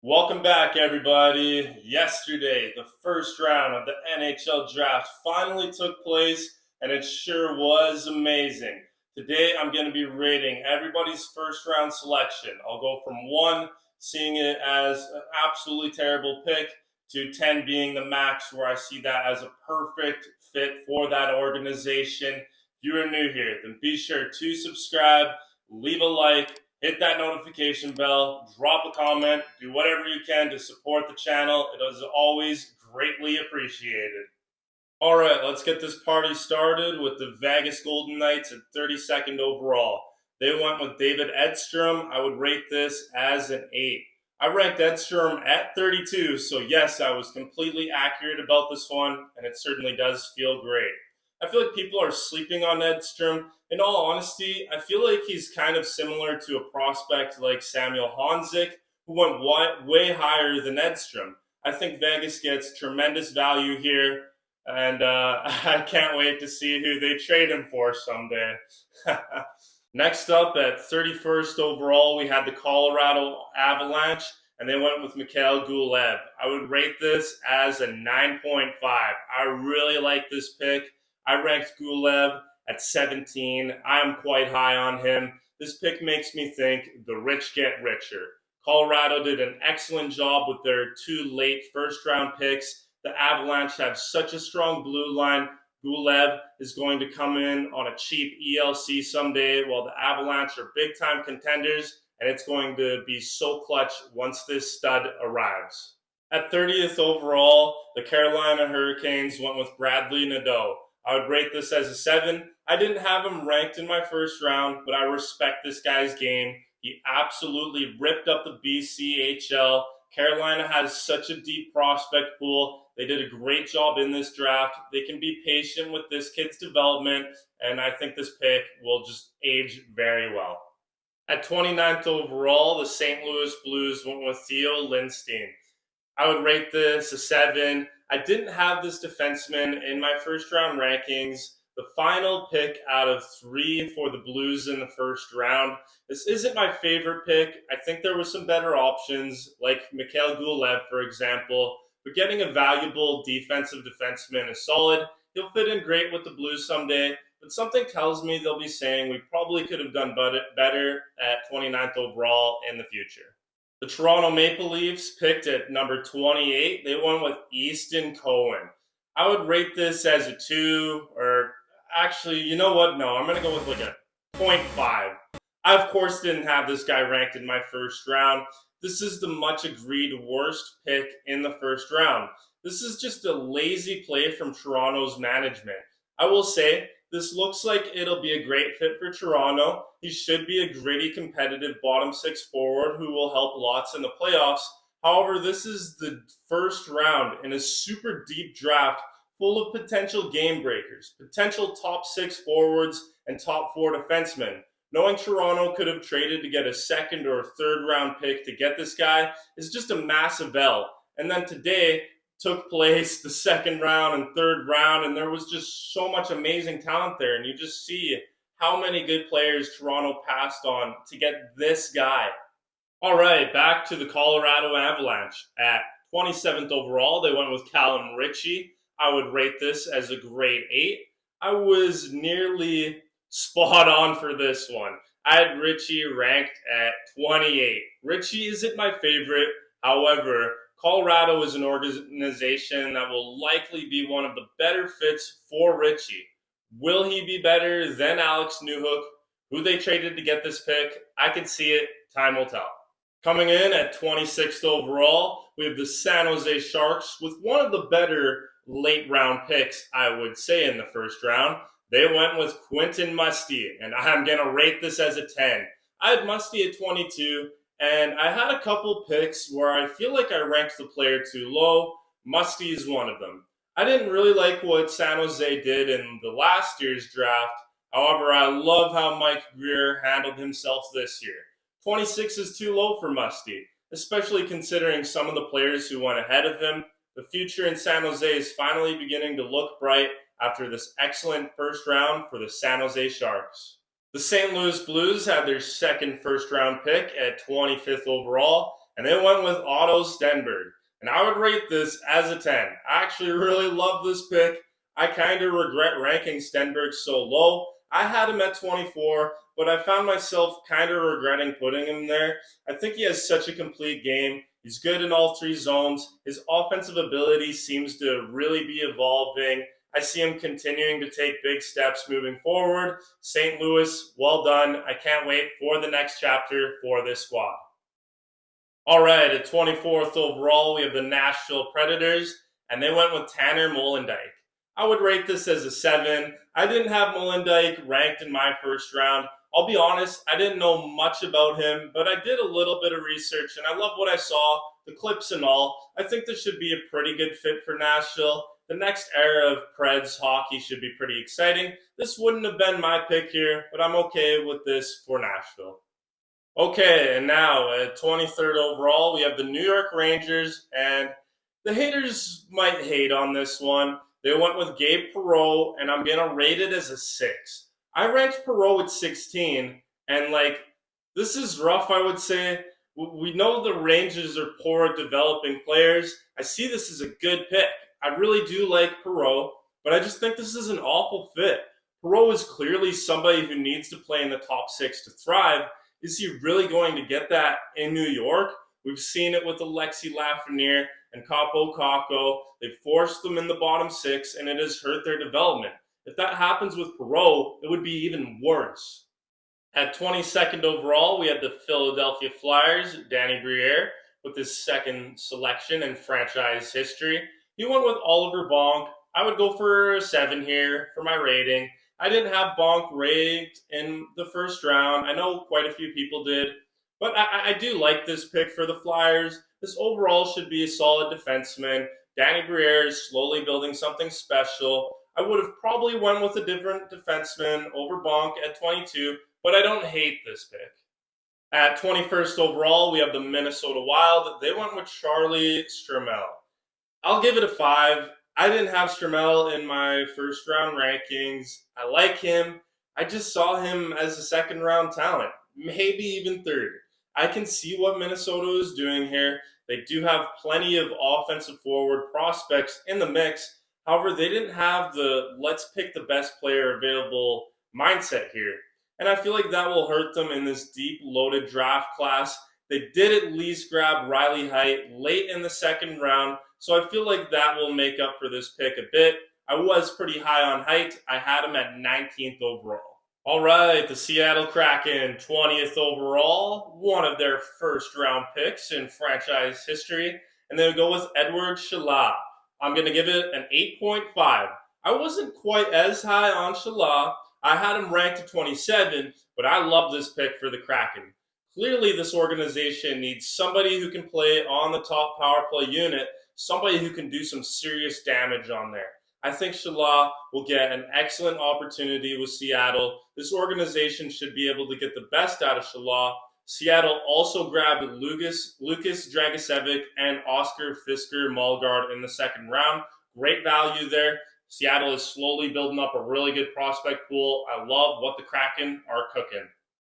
Welcome back, everybody. Yesterday, the first round of the NHL draft finally took place, and it sure was amazing. Today, I'm going to be rating everybody's first round selection. I'll go from 1, seeing it as an absolutely terrible pick, to 10 being the max, where I see that as a perfect fit for that organization. If you are new here, then be sure to subscribe, leave a like, hit that notification bell, drop a comment, do whatever you can to support the channel. It is always greatly appreciated. All right, let's get this party started with the Vegas Golden Knights at 32nd overall. They went with David Edstrom. I would rate this as an 8. I ranked Edstrom at 32, so yes, I was completely accurate about this one, and it certainly does feel great. I feel like people are sleeping on Edstrom. In all honesty, I feel like he's kind of similar to a prospect like Samuel Honzik, who went way higher than Edstrom. I think Vegas gets tremendous value here, and I can't wait to see who they trade him for someday. Next up at 31st overall, we had the Colorado Avalanche, and they went with Mikhail Gulev. I would rate this as a 9.5. I really like this pick. I ranked Gulev at 17. I'm quite high on him. This pick makes me think the rich get richer. Colorado did an excellent job with their 2 late first round picks. The Avalanche have such a strong blue line. Gulev is going to come in on a cheap ELC someday, while the Avalanche are big time contenders, and it's going to be so clutch once this stud arrives. At 30th overall, the Carolina Hurricanes went with Bradley Nadeau. I would rate this as a 7. I didn't have him ranked in my first round, but I respect this guy's game. He absolutely ripped up the BCHL. Carolina has such a deep prospect pool. They did a great job in this draft. They can be patient with this kid's development, and I think this pick will just age very well. At 29th overall, the St. Louis Blues went with Theo Lindstein. I would rate this a 7. I didn't have this defenseman in my first round rankings. The final pick out of 3 for the Blues in the first round. This isn't my favorite pick. I think there were some better options, like Mikhail Gulev, for example. But getting a valuable defensive defenseman is solid. He'll fit in great with the Blues someday. But something tells me they'll be saying we probably could have done better at 29th overall in the future. The Toronto Maple Leafs picked at number 28. They went with Easton Cohen. I would rate this as a 2, or actually, you know what? No, I'm going to go with like a 0.5. I, of course, didn't have this guy ranked in my first round. This is the much agreed worst pick in the first round. This is just a lazy play from Toronto's management. I will say, this looks like it'll be a great fit for Toronto. He should be a gritty, competitive bottom 6 forward who will help lots in the playoffs. However, this is the first round in a super deep draft full of potential game breakers, potential top 6 forwards, and top 4 defensemen. Knowing Toronto could have traded to get a second or third round pick to get this guy is just a massive L. And then today took place the second round and third round, and there was just so much amazing talent there. And you just see how many good players Toronto passed on to get this guy. All right, back to the Colorado Avalanche. At 27th overall, they went with Callum Ritchie. I would rate this as a grade 8. I was nearly spot on for this one. I had Ritchie ranked at 28. Ritchie isn't my favorite. However, Colorado is an organization that will likely be one of the better fits for Ritchie. Will he be better than Alex Newhook, who they traded to get this pick? I can see it. Time will tell. Coming in at 26th overall, we have the San Jose Sharks with one of the better late round picks, I would say, in the first round. They went with Quentin Musty, and I'm going to rate this as a 10. I had Musty at 22, and I had a couple picks where I feel like I ranked the player too low. Musty is one of them. I didn't really like what San Jose did in the last year's draft. However, I love how Mike Greer handled himself this year. 26 is too low for Musty, especially considering some of the players who went ahead of him. The future in San Jose is finally beginning to look bright after this excellent first round for the San Jose Sharks. The St. Louis Blues had their second first round pick at 25th overall, and they went with Otto Stenberg. And I would rate this as a 10. I actually really love this pick. I kind of regret ranking Stenberg so low. I had him at 24, but I found myself kind of regretting putting him there. I think he has such a complete game. He's good in all three zones. His offensive ability seems to really be evolving. I see him continuing to take big steps moving forward. St. Louis, well done. I can't wait for the next chapter for this squad. All right, at 24th overall, we have the Nashville Predators, and they went with Tanner Molendyk. I would rate this as a 7. I didn't have Molendyk ranked in my first round. I'll be honest, I didn't know much about him, but I did a little bit of research, and I love what I saw, the clips and all. I think this should be a pretty good fit for Nashville. The next era of Preds hockey should be pretty exciting. This wouldn't have been my pick here, but I'm okay with this for Nashville. Okay, and now at 23rd overall, we have the New York Rangers, and the haters might hate on this one. They went with Gabe Perreault, and I'm going to rate it as a 6. I ranked Perreault at 16, and this is rough, I would say. We know the Rangers are poor at developing players. I see this as a good pick. I really do like Perreault, but I just think this is an awful fit. Perreault is clearly somebody who needs to play in the top 6 to thrive. Is he really going to get that in New York? We've seen it with Alexi Lafreniere and Capo Caco. They've forced them in the bottom 6, and it has hurt their development. If that happens with Perreault, it would be even worse. At 22nd overall, we had the Philadelphia Flyers, Danny Briere, with his second selection in franchise history. He went with Oliver Bonk. I would go for a 7 here for my rating. I didn't have Bonk ranked in the first round. I know quite a few people did, but I do like this pick for the Flyers. This overall should be a solid defenseman. Danny Briere is slowly building something special. I would have probably went with a different defenseman over Bonk at 22, but I don't hate this pick. At 21st overall, we have the Minnesota Wild. They went with Charlie Stramel. I'll give it a 5. I didn't have Stramel in my first round rankings. I like him. I just saw him as a second round talent, maybe even third. I can see what Minnesota is doing here. They do have plenty of offensive forward prospects in the mix. However, they didn't have the let's pick the best player available mindset here. And I feel like that will hurt them in this deep, loaded draft class. They did at least grab Riley Heidt late in the second round, so I feel like that will make up for this pick a bit. I was pretty high on Heidt. I had him at 19th overall. All right, the Seattle Kraken, 20th overall, one of their first round picks in franchise history, and they go with Edward Shala. I'm going to give it an 8.5. I wasn't quite as high on Shala. I had him ranked at 27, but I love this pick for the Kraken. Clearly, this organization needs somebody who can play on the top power play unit, somebody who can do some serious damage on there. I think Shala will get an excellent opportunity with Seattle. This organization should be able to get the best out of Shala. Seattle also grabbed Lucas Dragicevic and Oscar Fisker Malgard in the second round. Great value there. Seattle is slowly building up a really good prospect pool. I love what the Kraken are cooking.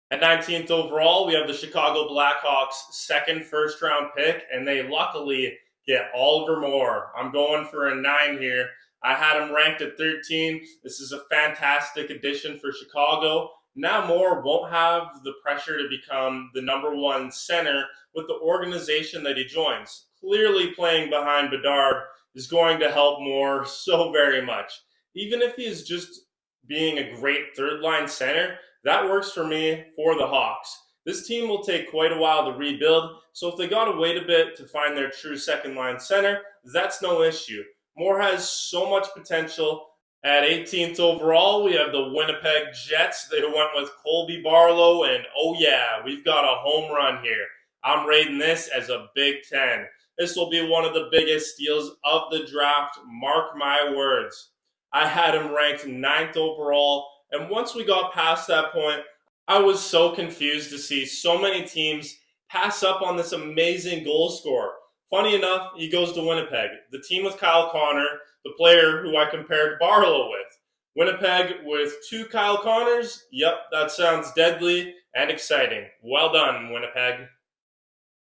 At 19th overall, we have the Chicago Blackhawks' second first-round pick, and they luckily get Oliver Moore. I'm going for a 9 here. I had him ranked at 13. This is a fantastic addition for Chicago. Now Moore won't have the pressure to become the number one center with the organization that he joins. Clearly playing behind Bedard is going to help Moore so very much. Even if he is just being a great third-line center, that works for me for the Hawks. This team will take quite a while to rebuild, so if they got to wait a bit to find their true second-line center, that's no issue. Moore has so much potential. At 18th overall, we have the Winnipeg Jets. They went with Colby Barlow, and oh yeah, we've got a home run here. I'm rating this as a Big 10. This will be one of the biggest steals of the draft, mark my words. I had him ranked 9th overall, and once we got past that point, I was so confused to see so many teams pass up on this amazing goal scorer. Funny enough, he goes to Winnipeg, the team with Kyle Connor, the player who I compared Barlow with. Winnipeg with 2 Kyle Connors? Yep, that sounds deadly and exciting. Well done, Winnipeg.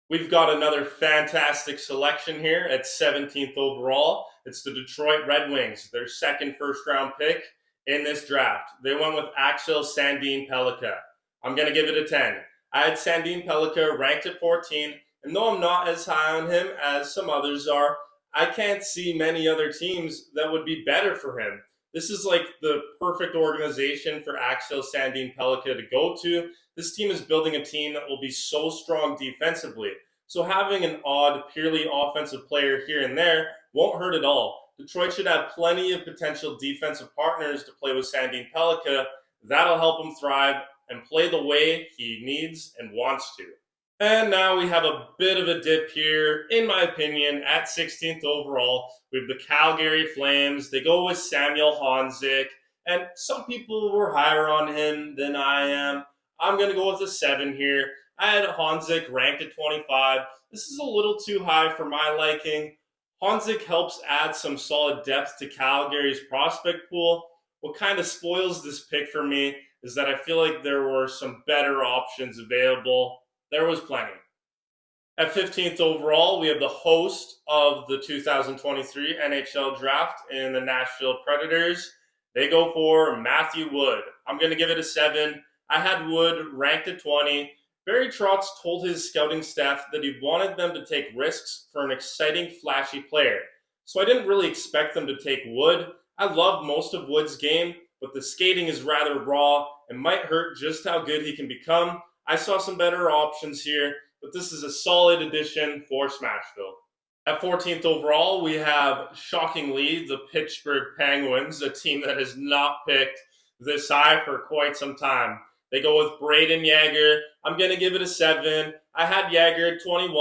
We've got another fantastic selection here at 17th overall. It's the Detroit Red Wings, their second first round pick in this draft. They went with Axel Sandin Pellikka. I'm going to give it a 10. I had Sandin Pellikka ranked at 14, and though I'm not as high on him as some others are, I can't see many other teams that would be better for him. This is like the perfect organization for Axel Sandin Pellikka to go to. This team is building a team that will be so strong defensively. So having an odd, purely offensive player here and there won't hurt at all. Detroit should have plenty of potential defensive partners to play with Sandin Pellikka. That'll help him thrive and play the way he needs and wants to. And now we have a bit of a dip here, in my opinion, at 16th overall. We have the Calgary Flames. They go with Samuel Honzek, and some people were higher on him than I am. I'm going to go with a 7 here. I had Honzek ranked at 25. This is a little too high for my liking. Honzek helps add some solid depth to Calgary's prospect pool. What kind of spoils this pick for me is that I feel like there were some better options available. There was plenty. At 15th overall, we have the host of the 2023 NHL draft in the Nashville Predators. They go for Matthew Wood. I'm going to give it a 7. I had Wood ranked at 20. Barry Trotz told his scouting staff that he wanted them to take risks for an exciting, flashy player. So I didn't really expect them to take Wood. I love most of Wood's game, but the skating is rather raw and might hurt just how good he can become. I saw some better options here, but this is a solid addition for Smashville. At 14th overall, we have, shockingly, the Pittsburgh Penguins, a team that has not picked this high for quite some time. They go with Braden Yager. I'm going to give it a 7. I had Yager at 21.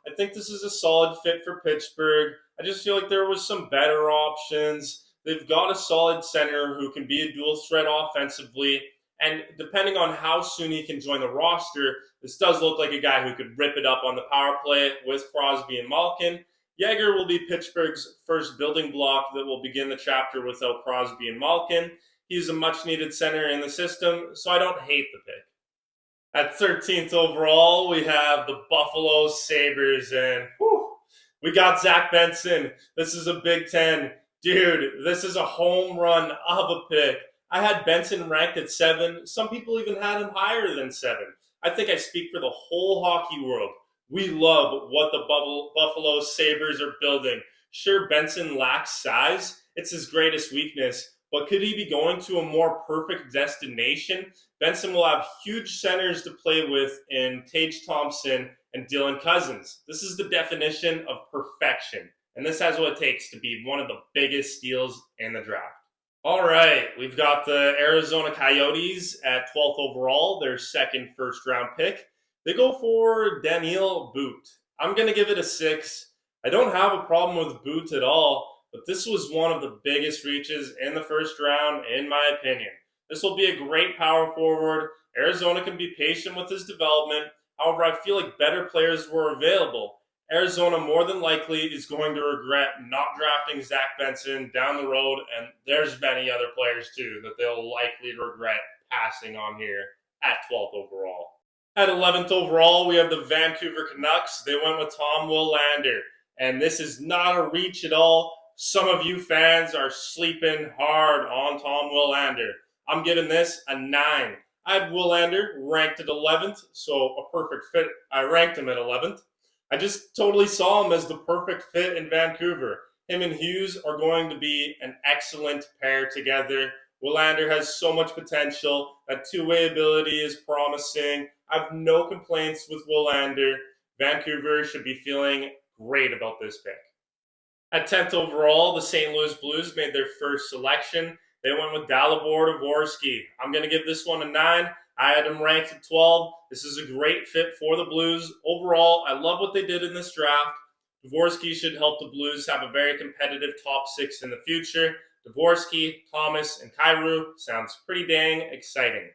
I think this is a solid fit for Pittsburgh. I just feel like there was some better options. They've got a solid center who can be a dual threat offensively. And depending on how soon he can join the roster, this does look like a guy who could rip it up on the power play with Crosby and Malkin. Yager will be Pittsburgh's first building block that will begin the chapter without Crosby and Malkin. He's a much-needed center in the system, so I don't hate the pick. At 13th overall, we have the Buffalo Sabres, and we got Zach Benson. This is a Big Ten. Dude, this is a home run of a pick. I had Benson ranked at 7. Some people even had him higher than 7. I think I speak for the whole hockey world. We love what the Buffalo Sabres are building. Sure, Benson lacks size. It's his greatest weakness. But could he be going to a more perfect destination? Benson will have huge centers to play with in Tage Thompson and Dylan Cousins. This is the definition of perfection. And this has what it takes to be one of the biggest steals in the draft. All right, we've got the Arizona Coyotes at 12th overall, their second first-round pick. They go for Daniel Boot. I'm going to give it a 6. I don't have a problem with Boot at all, but this was one of the biggest reaches in the first round, in my opinion. This will be a great power forward. Arizona can be patient with his development. However, I feel like better players were available. Arizona more than likely is going to regret not drafting Zach Benson down the road, and there's many other players too that they'll likely regret passing on here at 12th overall. At 11th overall, we have the Vancouver Canucks. They went with Tom Willander, and this is not a reach at all. Some of you fans are sleeping hard on Tom Willander. I'm giving this a 9. I had Willander ranked at 11th, so a perfect fit. I ranked him at 11th. I just totally saw him as the perfect fit in Vancouver. Him and Hughes are going to be an excellent pair together. Willander has so much potential. That two-way ability is promising. I have no complaints with Willander. Vancouver should be feeling great about this pick. At 10th overall, the St. Louis Blues made their first selection. They went with Dalibor Dvorsky. I'm going to give this one a 9. I had him ranked at 12. This is a great fit for the Blues. Overall, I love what they did in this draft. Dvorsky should help the Blues have a very competitive top 6 in the future. Dvorsky, Thomas, and Kyrou sounds pretty dang exciting.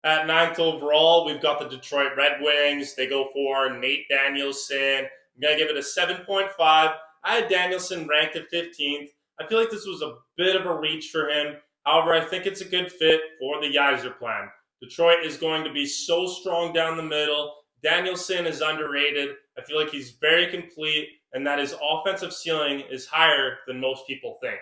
At 9th overall, we've got the Detroit Red Wings. They go for Nate Danielson. I'm going to give it a 7.5. I had Danielson ranked at 15th. I feel like this was a bit of a reach for him. However, I think it's a good fit for the Yzer plan. Detroit is going to be so strong down the middle. Danielson is underrated. I feel like he's very complete and that his offensive ceiling is higher than most people think.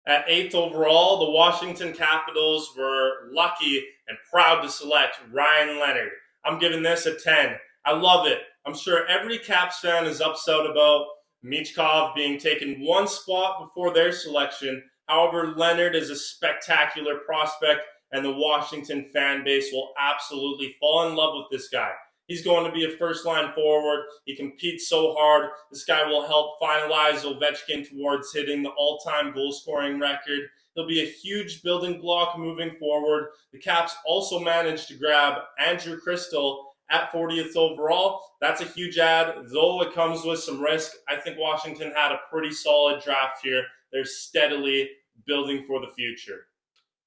At 8th overall, the Washington Capitals were lucky and proud to select Ryan Leonard. I'm giving this a 10. I love it. I'm sure every Caps fan is upset about Michkov being taken one spot before their selection. However, Leonard is a spectacular prospect, and the Washington fan base will absolutely fall in love with this guy. He's going to be a first-line forward. He competes so hard. This guy will help finalize Ovechkin towards hitting the all-time goal-scoring record. He'll be a huge building block moving forward. The Caps also managed to grab Andrew Crystal at 40th overall. That's a huge add, though it comes with some risk. I think Washington had a pretty solid draft here. They're steadily building for the future.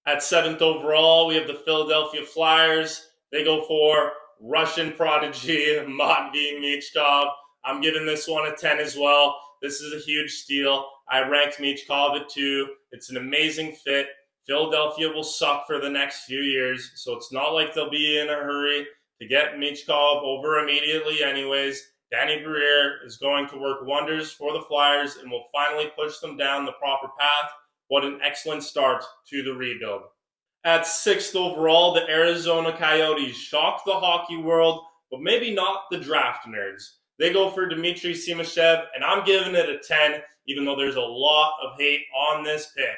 At 7th overall, we have the Philadelphia Flyers. They go for Russian prodigy Matvei Michkov. I'm giving this one a 10 as well. This is a huge steal. I ranked Michkov at 2. It's an amazing fit. Philadelphia will suck for the next few years, so it's not like they'll be in a hurry to get Michkov over immediately anyways. Danny Briere is going to work wonders for the Flyers and will finally push them down the proper path. What an excellent start to the rebuild. At 6th overall, the Arizona Coyotes shocked the hockey world, but maybe not the draft nerds. They go for Dmitry Simashev, and I'm giving it a 10, even though there's a lot of hate on this pick.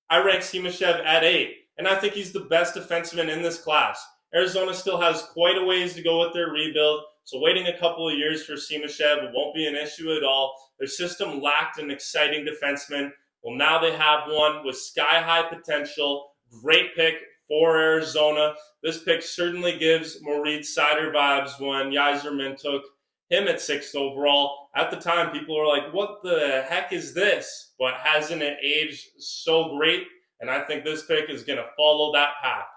I rank Simashev at 8, and I think he's the best defenseman in this class. Arizona still has quite a ways to go with their rebuild, so waiting a couple of years for Simashev won't be an issue at all. Their system lacked an exciting defenseman. Well, now they have one with sky-high potential. Great pick for Arizona. This pick certainly gives Moritz Seider vibes when Yzerman took him at 6th overall. At the time, people were like, what the heck is this? But hasn't it aged so great? And I think this pick is going to follow that path.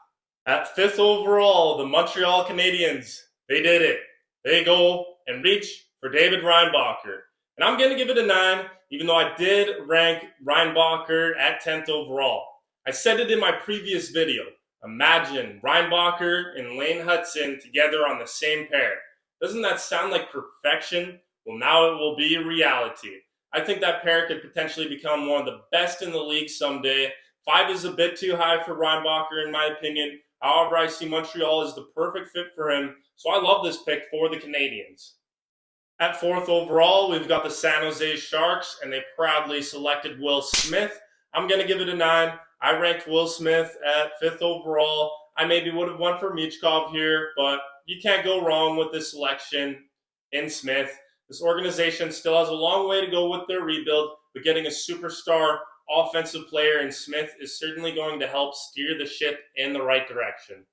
At 5th overall, the Montreal Canadiens, they did it. They go and reach for David Reinbacher. And I'm going to give it a 9, even though I did rank Reinbacher at 10th overall. I said it in my previous video. Imagine Reinbacher and Lane Hudson together on the same pair. Doesn't that sound like perfection? Well, now it will be a reality. I think that pair could potentially become one of the best in the league someday. 5 is a bit too high for Reinbacher, in my opinion. However, I see Montreal as the perfect fit for him, so I love this pick for the Canadiens. At 4th overall, we've got the San Jose Sharks, and they proudly selected Will Smith. I'm going to give it a 9. I ranked Will Smith at 5th overall. I maybe would have went for Michkov here, but you can't go wrong with this selection in Smith. This organization still has a long way to go with their rebuild, but getting a superstar offensive player in Smith is certainly going to help steer the ship in the right direction.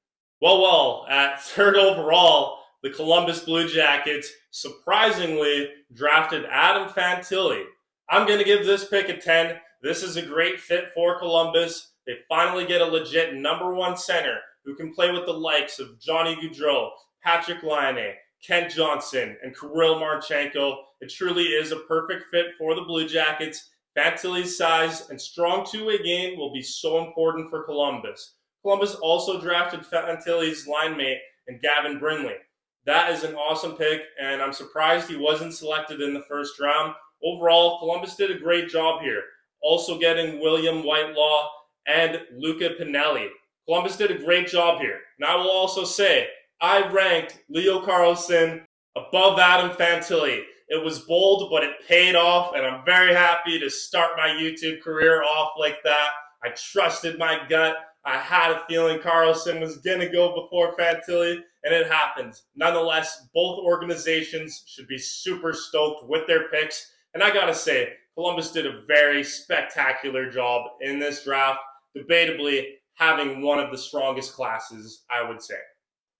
Well, at 3rd overall, the Columbus Blue Jackets surprisingly drafted Adam Fantilli. I'm going to give this pick a 10. This is a great fit for Columbus. They finally get a legit number 1 center who can play with the likes of Johnny Gaudreau, Patrick Laine, Kent Johnson, and Kirill Marchenko. It truly is a perfect fit for the Blue Jackets. Fantilli's size and strong two-way game will be so important for Columbus. Columbus also drafted Fantilli's line mate in Gavin Brindley. That is an awesome pick, and I'm surprised he wasn't selected in the first round. Overall, Columbus did a great job here, also getting William Whitelaw and Luca Pinelli. Columbus did a great job here. And I will also say, I ranked Leo Carlsson above Adam Fantilli. It was bold, but it paid off, and I'm very happy to start my YouTube career off like that. I trusted my gut. I had a feeling Carlsson was going to go before Fantilli, and it happened. Nonetheless, both organizations should be super stoked with their picks. And I got to say, Columbus did a very spectacular job in this draft, debatably having one of the strongest classes, I would say.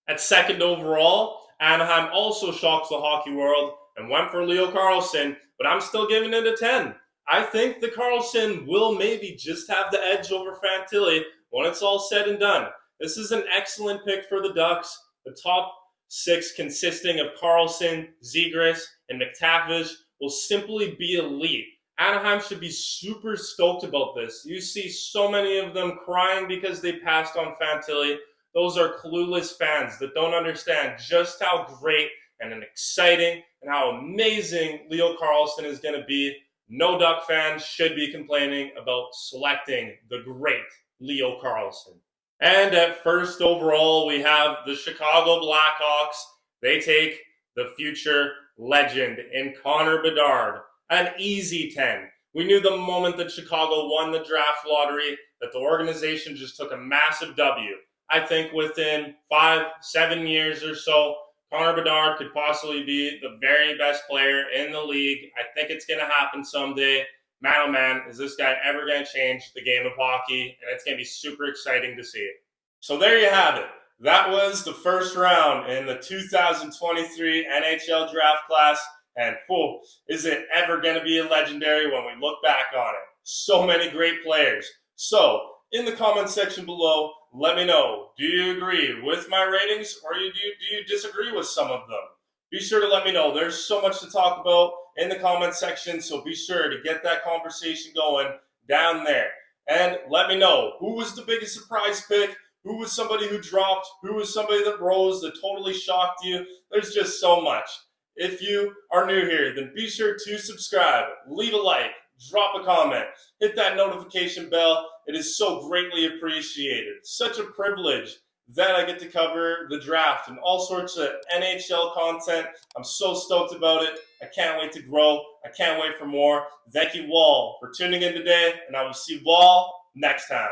At 2nd overall, Anaheim also shocked the hockey world and went for Leo Carlsson, but I'm still giving it a 10. I think the Carlsson will maybe just have the edge over Fantilli when it's all said and done. This is an excellent pick for the Ducks. The top 6 consisting of Carlsson, Zegras, and McTavish will simply be elite. Anaheim should be super stoked about this. You see so many of them crying because they passed on Fantilli. Those are clueless fans that don't understand just how great and an exciting and how amazing Leo Carlsson is going to be. No Duck fans should be complaining about selecting the great Leo Carlsson. And at first overall, we have the Chicago Blackhawks. They take the future legend in Connor Bedard. An easy 10. We knew the moment that Chicago won the draft lottery that the organization just took a massive W. I think within 5-7 years or so, Connor Bedard could possibly be the very best player in the league. I think it's going to happen someday. Man, oh man, is this guy ever going to change the game of hockey? And it's going to be super exciting to see it. So there you have it. That was the first round in the 2023 NHL draft class. And is it ever going to be legendary when we look back on it? So many great players. So in the comment section below, let me know. Do you agree with my ratings or do you disagree with some of them? Be sure to let me know. There's so much to talk about in the comment section, so be sure to get that conversation going down there. And let me know, who was the biggest surprise pick? Who was somebody who dropped? Who was somebody that rose that totally shocked you? There's just so much. If you are new here, then be sure to subscribe, leave a like, drop a comment, hit that notification bell. It is so greatly appreciated. Such a privilege that I get to cover the draft and all sorts of NHL content. I'm so stoked about it. I can't wait to grow. I can't wait for more. Thank you all for tuning in today, and I will see you all next time.